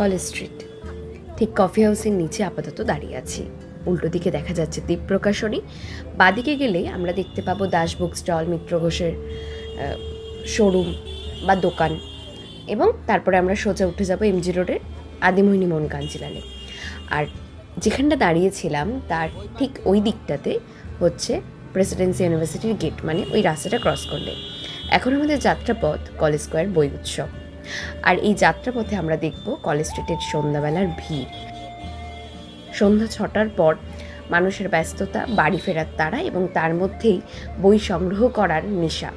College street, ঠিক coffee হাউসের নিচে আপাতত দাঁড়িয়ে আছি। উল্টো দিকে দেখা যাচ্ছে দ্বীপ প্রকাশনী। বাদিকে গেলেই আমরা দেখতে পাবো দাস বুক স্টল, মিত্র ঘোষের শোরুম বা দোকান, এবং তারপরে আমরা সোজা উঠে যাব এমজি রোডের আদিমোহিনী মন কাঞ্জিলালে। আর যেখানটা দাঁড়িয়েছিলাম তার ঠিক ওই দিকটাতে হচ্ছে প্রেসিডেন্সি ইউনিভার্সিটির গেট, মানে ওই রাস্তাটা ক্রস করলে। এখন আমাদের যাত্রাপথ কলেজ স্কোয়ার বই উৎসব। আর এই যাত্রাপথে আমরা দেখব কলেজ স্ট্রিটের সন্ধ্যাবেলার ভিড়। সন্ধ্যা 6টার পর মানুষের ব্যস্ততা, বাড়ি ফেরার তাড়া এবং তার মধ্যেই বই সংগ্রহ করার নেশা,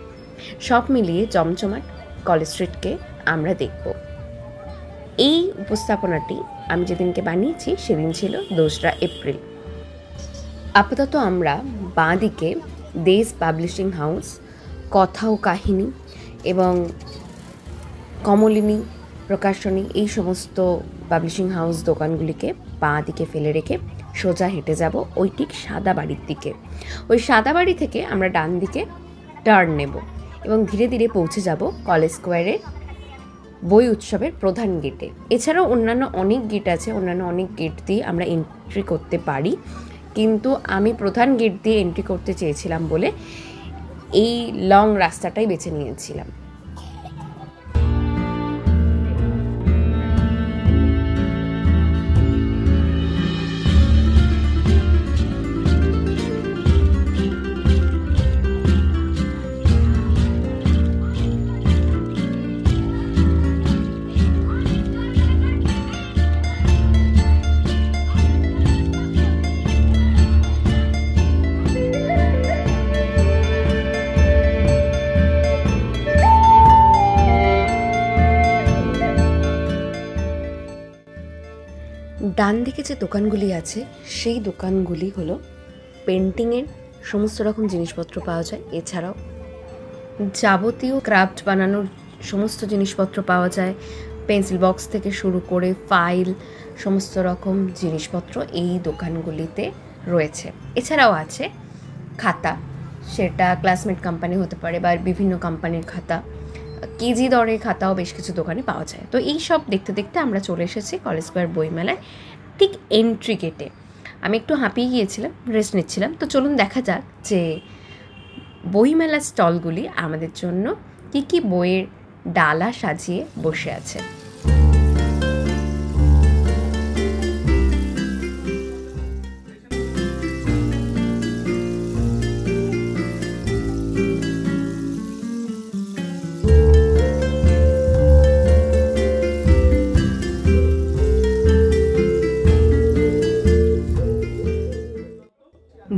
সব মিলিয়ে জমজমাট কলেজ স্ট্রিটকে আমরা দেখব। এই উপস্থাপনাটি আমি যেদিনকে বানিয়েছি সেদিন ছিল 2রা এপ্রিল। আপাতত আমরা বাঁ দিকে দেশ পাবলিশিং হাউস, কথা ও কাহিনী এবং কমলিনী প্রকাশনী, এই সমস্ত পাবলিশিং হাউস দোকানগুলিকে বাঁ দিকে ফেলে রেখে সোজা হেঁটে যাব ওই ঠিক সাদা বাড়ির দিকে। ওই সাদা বাড়ি থেকে আমরা ডান দিকে টার্ন নেব এবং ধীরে ধীরে পৌঁছে যাব কলেজ স্কোয়ারে বই উৎসবের প্রধান গেটে। এছাড়াও অন্যান্য অনেক গেট আছে, অন্যান্য অনেক গেট দিয়ে আমরা এন্ট্রি করতে পারি, কিন্তু আমি প্রধান গেট দিয়ে এন্ট্রি করতে চেয়েছিলাম বলে এই লং রাস্তাটাই বেছে নিয়েছিলাম। ডান দিকে যে দোকানগুলি আছে সেই দোকানগুলি হলো পেন্টিংয়ের সমস্ত রকম জিনিসপত্র পাওয়া যায়। এছাড়াও যাবতীয় ক্রাফট বানানোর সমস্ত জিনিসপত্র পাওয়া যায়, পেন্সিল বক্স থেকে শুরু করে ফাইল, সমস্ত রকম জিনিসপত্র এই দোকানগুলিতে রয়েছে। এছাড়াও আছে খাতা, সেটা ক্লাসমেট কোম্পানি হতে পারে বা বিভিন্ন কোম্পানির খাতা, কেজি দরে খাতাও বেশ কিছু দোকানে পাওয়া যায়। তো এই সব দেখতে দেখতে আমরা চলে এসেছি কলেজ স্কোয়ার বইমেলায় ঠিক এন্ট্রি গেটে। আমি একটু হাঁপিয়ে গিয়েছিলাম, রেস্ট নিচ্ছিলাম। তো চলুন দেখা যাক যে বইমেলার স্টলগুলি আমাদের জন্য কী কী বইয়ের ডালা সাজিয়ে বসে আছে।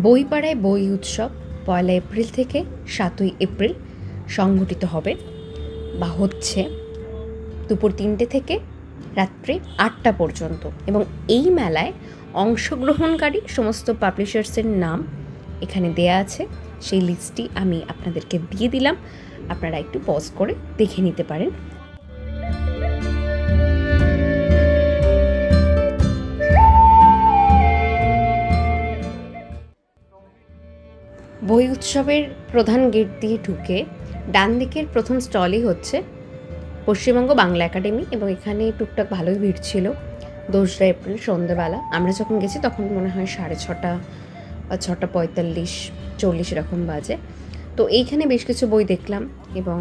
বইপাড়ায় বই উৎসব 1 এপ্রিল থেকে 7 এপ্রিল সংগঠিত হবে বা হচ্ছে দুপুর 3টে থেকে রাত্রে 8টা পর্যন্ত। এবং এই মেলায় অংশগ্রহণকারী সমস্ত পাবলিশার্সের নাম এখানে দেয়া আছে, সেই লিস্টটি আমি আপনাদেরকে দিয়ে দিলাম, আপনারা একটু পজ করে দেখে নিতে পারেন। বই উৎসবের প্রধান গেট দিয়ে ঢুকে ডান দিকের প্রথম স্টলই হচ্ছে পশ্চিমবঙ্গ বাংলা একাডেমি, এবং এখানে টুকটাক ভালোই ভিড় ছিল 2রা এপ্রিল সন্ধ্যেবেলা। আমরা যখন গেছি তখন মনে হয় 6:30 বা 6:45-40 এরকম বাজে। তো এইখানে বেশ কিছু বই দেখলাম এবং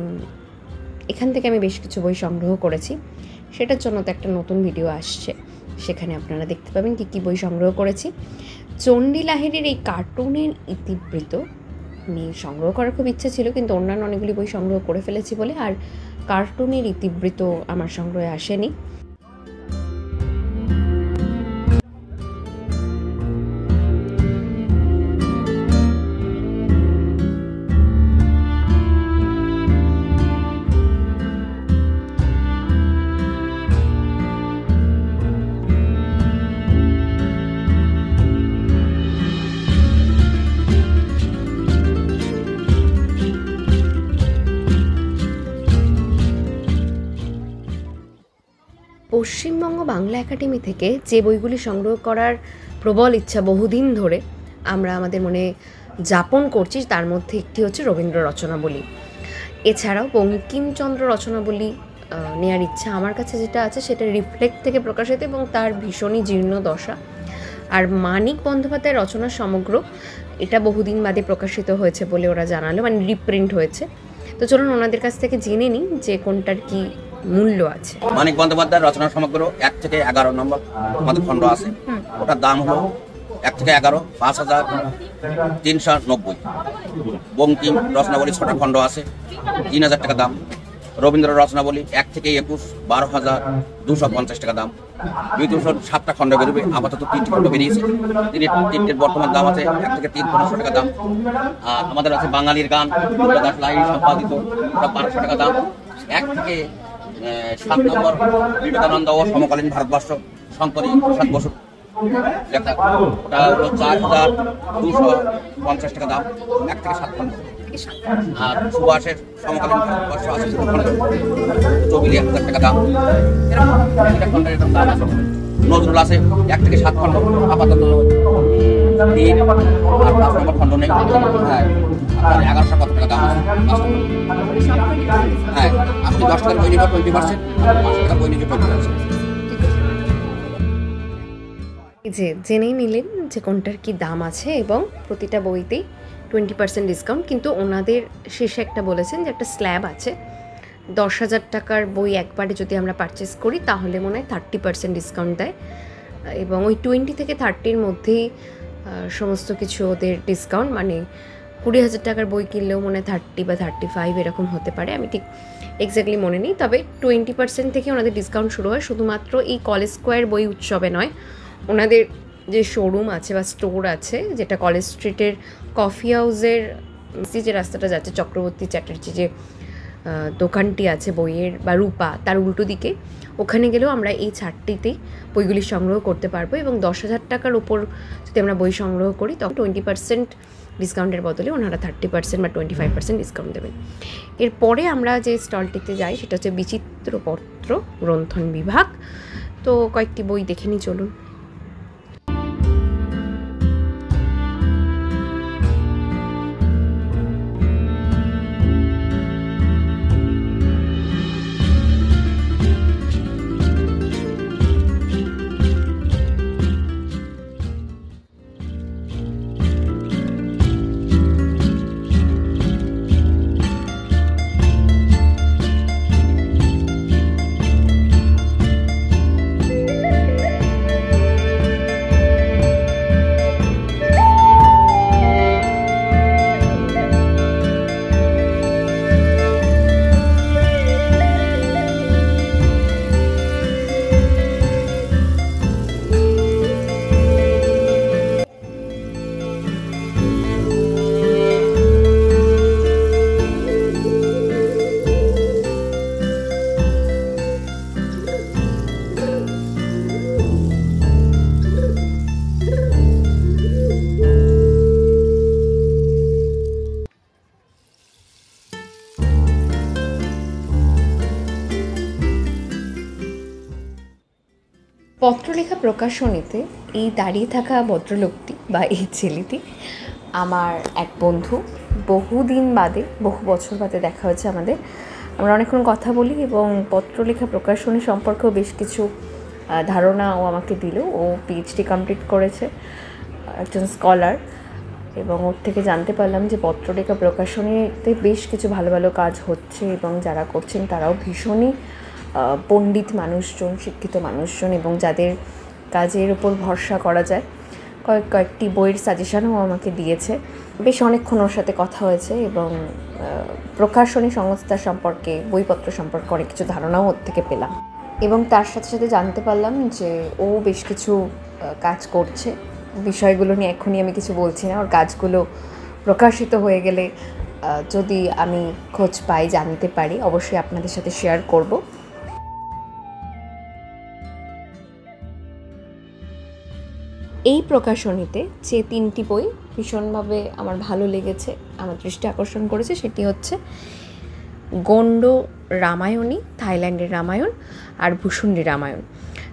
এখান থেকে আমি বেশ কিছু বই সংগ্রহ করেছি। সেটার জন্য তো একটা নতুন ভিডিও আসছে, সেখানে আপনারা দেখতে পাবেন কী কী বই সংগ্রহ করেছি। চণ্ডী লাহিড়ীর এই কার্টুনের ইতিবৃত্ত নিয়ে সংগ্রহ করার খুব ইচ্ছে ছিল, কিন্তু অন্যান্য অনেকগুলি বই সংগ্রহ করে ফেলেছি বলে আর কার্টুনের ইতিবৃত্ত আমার সংগ্রহে আসেনি। পশ্চিমবঙ্গ বাংলা একাডেমি থেকে যে বইগুলি সংগ্রহ করার প্রবল ইচ্ছা বহুদিন ধরে আমরা আমাদের মনে যাপন করছি, তার মধ্যে একটি হচ্ছে রবীন্দ্র রচনাবলী। এছাড়াও বঙ্কিমচন্দ্র রচনাবলী নেওয়ার ইচ্ছা। আমার কাছে যেটা আছে সেটা রিফ্লেক্ট থেকে প্রকাশিত এবং তার ভীষণই জীর্ণ দশা। আর মানিক বন্দ্যোপাধ্যায়ের রচনা সমগ্র, এটা বহুদিন বাদে প্রকাশিত হয়েছে বলে ওরা জানালো, মানে রিপ্রিন্ট হয়েছে। তো চলুন ওনাদের কাছ থেকে জেনে নিই যে কোনটার কি মূল্য আছে। মানিক বন্দ্যোপাধ্যায়ের রচনা সমগ্র 1 থেকে 11 নম্বর আমাদের খণ্ড আছে, ওটার দাম হলো 1 থেকে 11 5,390। বঙ্কিম রচনাবলী 6টা খণ্ড আছে, 3,000 টাকা দাম। রবীন্দ্র রচনাবলী 1 থেকে 21 12,250 টাকা দাম। বিভূতিভূষণ 7টা খণ্ড বেরোবে, আপাতত 3টি খণ্ড বেরিয়েছে, তিনটির বর্তমান দাম আছে 1 থেকে 3,500 টাকা দাম। আর আমাদের আছে বাঙালির গান, দাস লাহিড়ী সম্পাদিত, ওটা 1200 টাকা দাম। 1 থেকে 7 নম্বর বিবেকানন্দ ও সমকালীন ভারতবর্ষ, শঙ্করী প্রসাদ বসু লেখা, ওটা হলো 4,250 টাকা দাম, 1 থেকে 7 খণ্ড। আর সুভাষের সমকালীন ভারতবর্ষ আছে 24,000 টাকা দাম। নজরুল আছে 1 থেকে 7 খণ্ড, আপাতত 3 আর 5 নম্বর খণ্ড নেই। হ্যাঁ, 1100 কত টাকা দাম আছে। হ্যাঁ, আপনি 10 টাকার বই নিলে 20%, 5 টাকার বই নিলে 20%। যে জেনেই নিলেন যে কোনটার কি দাম আছে এবং প্রতিটা বইতেই 20% ডিসকাউন্ট। কিন্তু ওনাদের শেষে একটা বলেছেন যে একটা স্ল্যাব আছে, 10,000 টাকার বই একবারে যদি আমরা পারচেস করি তাহলে মনে হয় 30% ডিসকাউন্ট দেয়, এবং ওই 20 থেকে 30-র মধ্যেই সমস্ত কিছু ওদের ডিসকাউন্ট, মানে 20,000 টাকার বই কিনলেও মনে হয় 30 বা 35 এরকম হতে পারে, আমি ঠিক এক্স্যাক্টলি মনে নেই। তবে 20% থেকে ওনাদের ডিসকাউন্ট শুরু হয়, শুধুমাত্র এই কলেজ স্কোয়ার বই উৎসবে নয়, ওনাদের যে শোরুম আছে বা স্টোর আছে, যেটা কলেজ স্ট্রিটের কফি হাউসের যে রাস্তাটা যাচ্ছে, চক্রবর্তী চ্যাটার্জি যে দোকানটি আছে বইয়ের বা রূপা, তার উল্টো দিকে, ওখানে গেলেও আমরা এই ছাড়টিতেই বইগুলি সংগ্রহ করতে পারবো। এবং 10,000 টাকার ওপর যদি আমরা বই সংগ্রহ করি তখন 20% ডিসকাউন্টের বদলে ওনারা 30% বা 25% ডিসকাউন্ট দেবেন। এরপরে আমরা যে স্টলটিতে যাই সেটা হচ্ছে বিচিত্রপত্র গ্রন্থন বিভাগ। তো কয়েকটি বই দেখে নিই, চলুন। পত্রলেখা প্রকাশনীতে এই দাঁড়িয়ে থাকা ভদ্রলোকটি বা এই ছেলেটি আমার এক বন্ধু, বহুদিন বাদে, বহু বছর বাদে দেখা হয়েছে আমাদের। আমরা অনেকক্ষণ কথা বলি এবং পত্রলেখা প্রকাশনী সম্পর্কেও বেশ কিছু ধারণা ও আমাকে দিল। ও পিএইচডি কমপ্লিট করেছে, একজন স্কলার, এবং ওর থেকে জানতে পারলাম যে পত্রলেখা প্রকাশনীতে বেশ কিছু ভালো ভালো কাজ হচ্ছে এবং যারা করছেন তারাও ভীষণই পণ্ডিত মানুষজন, শিক্ষিত মানুষজন, এবং যাদের কাজের উপর ভরসা করা যায়। কয়েকটি বইয়ের সাজেশনও আমাকে দিয়েছে। বেশ অনেকক্ষণ ওর সাথে কথা হয়েছে এবং প্রকাশনী সংস্থা সম্পর্কে, বইপত্র সম্পর্কে অনেক কিছু ধারণাও ওর থেকে পেলাম। এবং তার সাথে সাথে জানতে পারলাম যে ও বেশ কিছু কাজ করছে। বিষয়গুলো নিয়ে এখনই আমি কিছু বলছি না, ওর কাজগুলো প্রকাশিত হয়ে গেলে যদি আমি খোঁজ পাই, জানতে পারি, অবশ্যই আপনাদের সাথে শেয়ার করব। এই প্রকাশনীতে যে 3টি বই ভীষণভাবে আমার ভালো লেগেছে, আমার দৃষ্টি আকর্ষণ করেছে, সেটি হচ্ছে গণ্ড রামায়ণী, থাইল্যান্ডের রামায়ণ, আর ভূষুণ্ডী রামায়ণ।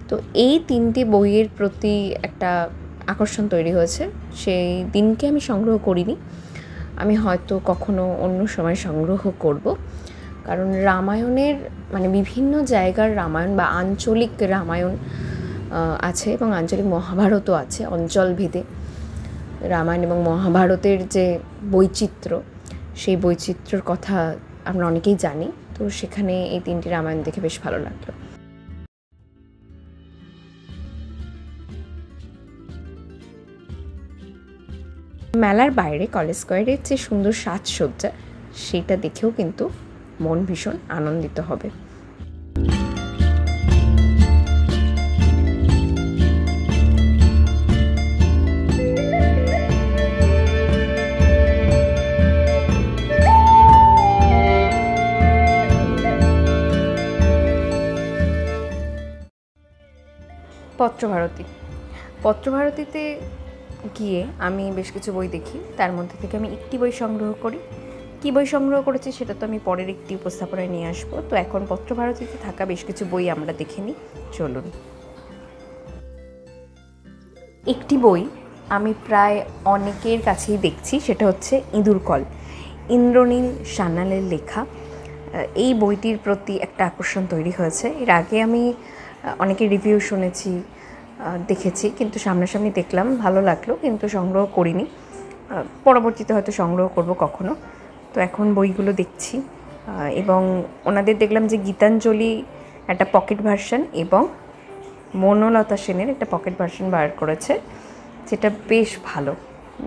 তো এই 3টি বইয়ের প্রতি একটা আকর্ষণ তৈরি হয়েছে। সেই দিনকে আমি সংগ্রহ করিনি, আমি হয়তো কখনো অন্য সময় সংগ্রহ করব, কারণ রামায়ণের মানে বিভিন্ন জায়গার রামায়ণ বা আঞ্চলিক রামায়ণ আছে এবং আঞ্চলিক মহাভারতও আছে। অঞ্চলভেদে রামায়ণ এবং মহাভারতের যে বৈচিত্র্য, সেই বৈচিত্র্যর কথা আমরা অনেকেই জানি। তো সেখানে এই 3টি রামায়ণ দেখে বেশ ভালো লাগলো। মেলার বাইরে কলেজ স্কোয়ারের যে সুন্দর সাজসজ্জা, সেটা দেখেও কিন্তু মন ভীষণ আনন্দিত হবে। পত্রভারতীতে গিয়ে আমি বেশ কিছু বই দেখি। তার মধ্যে থেকে আমি একটি বই সংগ্রহ করি। কী বই সংগ্রহ করেছি সেটা তো আমি পরের একটি উপস্থাপনায় নিয়ে আসবো। তো এখন পত্রভারতীতে থাকা বেশ কিছু বই আমরা দেখে নিই, চলুন। একটি বই আমি প্রায় অনেকের কাছেই দেখছি, সেটা হচ্ছে ইঁদুর কল, ইন্দ্রনীল সান্যালের লেখা। এই বইটির প্রতি একটা আকর্ষণ তৈরি হয়েছে। এর আগে আমি অনেকের রিভিউ শুনেছি, দেখেছি, কিন্তু সামনাসামনি দেখলাম, ভালো লাগলো, কিন্তু সংগ্রহ করিনি। পরবর্তীতে হয়তো সংগ্রহ করব কখনো। তো এখন বইগুলো দেখছি এবং ওনাদের দেখলাম যে গীতাঞ্জলি একটা পকেট ভার্সন এবং মনলতা সেনের একটা পকেট ভার্সন বার করেছে, যেটা বেশ ভালো।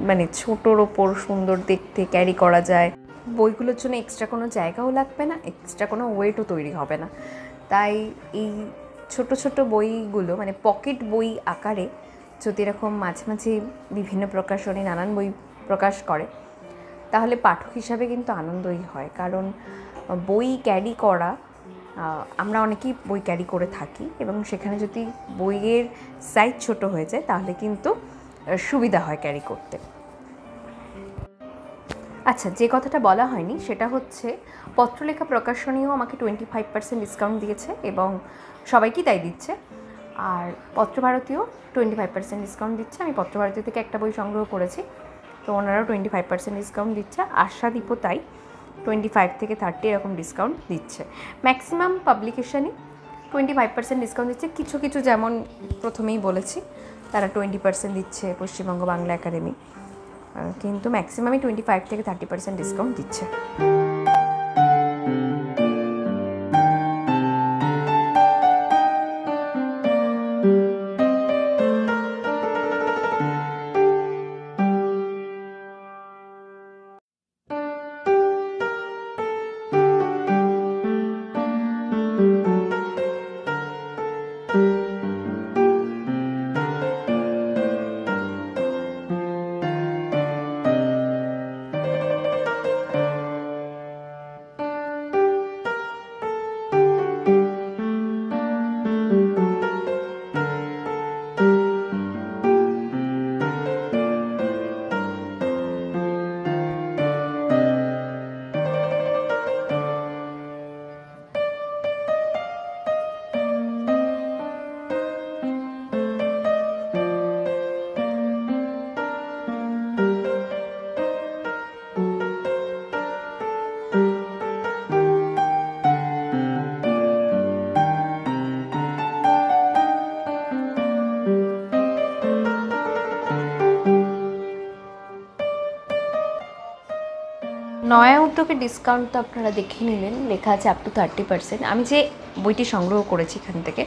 মানে ছোটোর ওপর সুন্দর দেখতে, ক্যারি করা যায়। বইগুলোর জন্য এক্সট্রা কোনো জায়গাও লাগবে না, এক্সট্রা কোনো ওয়েটও তৈরি হবে না। তাই এই ছোট ছোট বইগুলো মানে পকেট বই আকারে যদি এরকম মাঝে মাঝে বিভিন্ন প্রকাশনী নানান বই প্রকাশ করে, তাহলে পাঠক হিসাবে কিন্তু আনন্দই হয়। কারণ বই ক্যারি করা, আমরা অনেকেই বই ক্যারি করে থাকি এবং সেখানে যদি বইয়ের সাইজ ছোট হয়ে যায় তাহলে কিন্তু সুবিধা হয় ক্যারি করতে। আচ্ছা, যে কথাটা বলা হয়নি সেটা হচ্ছে পত্রলেখা প্রকাশনীও আমাকে 25% ডিসকাউন্ট দিয়েছে এবং সবাইকেই তাই দিচ্ছে। আর পত্রভারতীও 25% ডিসকাউন্ট দিচ্ছে। আমি পত্রভারতী থেকে একটা বই সংগ্রহ করেছি, তো ওনারাও 25% ডিসকাউন্ট দিচ্ছে। আশাদীপও তাই 25 থেকে 30 এরকম ডিসকাউন্ট দিচ্ছে। ম্যাক্সিমাম পাবলিকেশনই 25% ডিসকাউন্ট দিচ্ছে। কিছু কিছু যেমন প্রথমেই বলেছি তারা 20% দিচ্ছে, পশ্চিমবঙ্গ বাংলা একাডেমি, কিন্তু ম্যাক্সিমামই 25 থেকে 30% ডিসকাউন্ট দিচ্ছে। নয়া উদ্যোগের ডিসকাউন্ট তো আপনারা দেখে নিলেন, লেখা আছে আপ টু 30%। আমি যে বইটি সংগ্রহ করেছি এখান থেকে,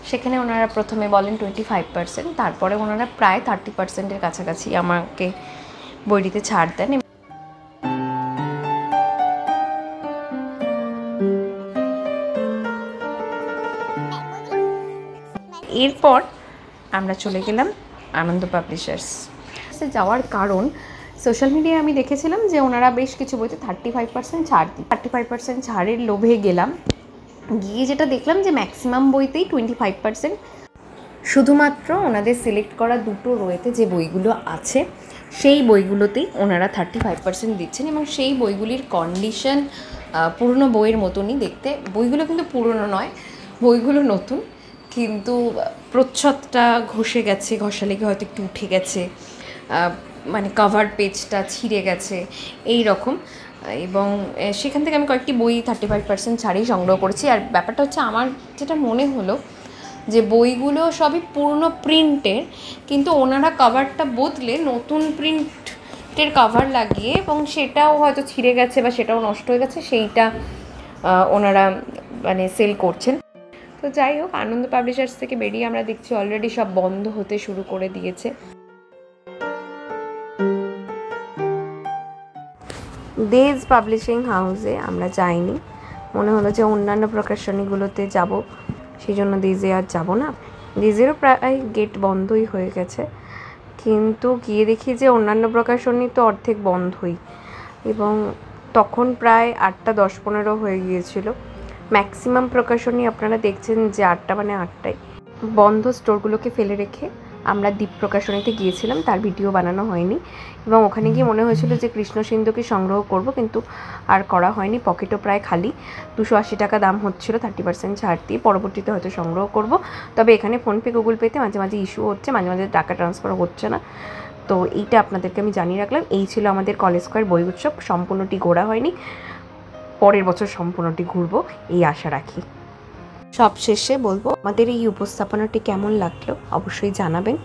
সেখানে ওনারা প্রথমে বলেন 25%, তারপরে ওনারা প্রায় 30%-এর কাছাকাছি আমাকে বইটিতে ছাড় দেন। এরপর আমরা চলে গেলাম আনন্দ পাবলিশার্স। যাওয়ার কারণ, সোশ্যাল মিডিয়ায় আমি দেখেছিলাম যে ওনারা বেশ কিছু বইতে 35% ছাড় দিই। 35% ছাড়ের লোভে গেলাম, গিয়ে যেটা দেখলাম যে ম্যাক্সিমাম বইতেই 25%। শুধুমাত্র ওনাদের সিলেক্ট করা দুটো রয়েতে যে বইগুলো আছে, সেই বইগুলোতেই ওনারা 35% দিচ্ছেন এবং সেই বইগুলির কন্ডিশন পুরনো বইয়ের মতনই দেখতে। বইগুলো কিন্তু পুরনো নয়, বইগুলো নতুন, কিন্তু প্রচ্ছদটা ঘষে গেছে, ঘষা লেগে হয়তো একটু উঠে গেছে, মানে কভার পেজটা ছিঁড়ে গেছে, এই রকম। এবং সেখান থেকে আমি কয়েকটি বই 35% ছাড়েই সংগ্রহ করেছি। আর ব্যাপারটা হচ্ছে আমার যেটা মনে হলো যে বইগুলো সবই পুরনো প্রিন্টের, কিন্তু ওনারা কভারটা বদলে নতুন প্রিন্টের কভার লাগিয়ে, এবং সেটাও হয়তো ছিঁড়ে গেছে বা সেটাও নষ্ট হয়ে গেছে, সেইটা ওনারা মানে সেল করছেন। তো যাই হোক, আনন্দ পাবলিশার্স থেকে বেরিয়ে আমরা দেখছি অলরেডি সব বন্ধ হতে শুরু করে দিয়েছে। দেজ পাবলিশিং হাউসে আমরা যাইনি, মনে হলো যে অন্যান্য প্রকাশনীগুলোতে যাব, সেই জন্য দেজে আর যাব না। দেজেরও প্রায় গেট বন্ধই হয়ে গেছে, কিন্তু গিয়ে দেখি যে অন্যান্য প্রকাশনী তো অর্ধেক বন্ধই, এবং তখন প্রায় 8টা 10-15 হয়ে গিয়েছিল। ম্যাক্সিমাম প্রকাশনী আপনারা দেখছেন যে 8টা মানে 8টাই বন্ধ। স্টোরগুলোকে ফেলে রেখে আমরা দ্বীপ প্রকাশনীতে গিয়েছিলাম, তার ভিডিও বানানো হয়নি, এবং ওখানে গিয়ে মনে হয়েছিল যে কৃষ্ণ সিন্ধুকে সংগ্রহ করব, কিন্তু আর করা হয়নি। পকেটও প্রায় খালি, 280 টাকা দাম হচ্ছিল 30% ছাড় দিয়ে। পরবর্তীতে হয়তো সংগ্রহ করব, তবে এখানে ফোনপে গুগল পেতে মাঝে মাঝে ইস্যু হচ্ছে, মাঝে মাঝে টাকা ট্রান্সফার হচ্ছে না। তো এইটা আপনাদেরকে আমি জানিয়ে রাখলাম। এই ছিল আমাদের কলেজ স্কয়ার বই উৎসব। সম্পূর্ণটি ঘোরা হয়নি, পরের বছর সম্পূর্ণটি ঘুরবো এই আশা রাখি। সবশেষে বলবো, আমাদের এই উপস্থাপনাটি কেমন লাগলো অবশ্যই জানাবেন।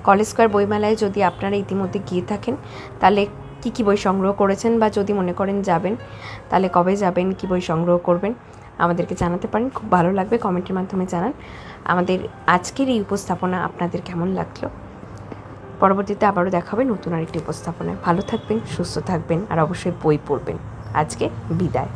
কলেজ স্কয়ার বইমেলায় যদি আপনারা ইতিমধ্যে গিয়ে থাকেন, তাহলে কী কী বই সংগ্রহ করেছেন, বা যদি মনে করেন যাবেন, তাহলে কবে যাবেন, কী বই সংগ্রহ করবেন আমাদেরকে জানাতে পারেন। খুব ভালো লাগবে, কমেন্টের মাধ্যমে জানান আমাদের আজকের এই উপস্থাপনা আপনাদের কেমন লাগলো। পরবর্তীতে আবারও দেখা হবে নতুন আরেকটি উপস্থাপনায়। ভালো থাকবেন, সুস্থ থাকবেন, আর অবশ্যই বই পড়বেন। আজকে বিদায়।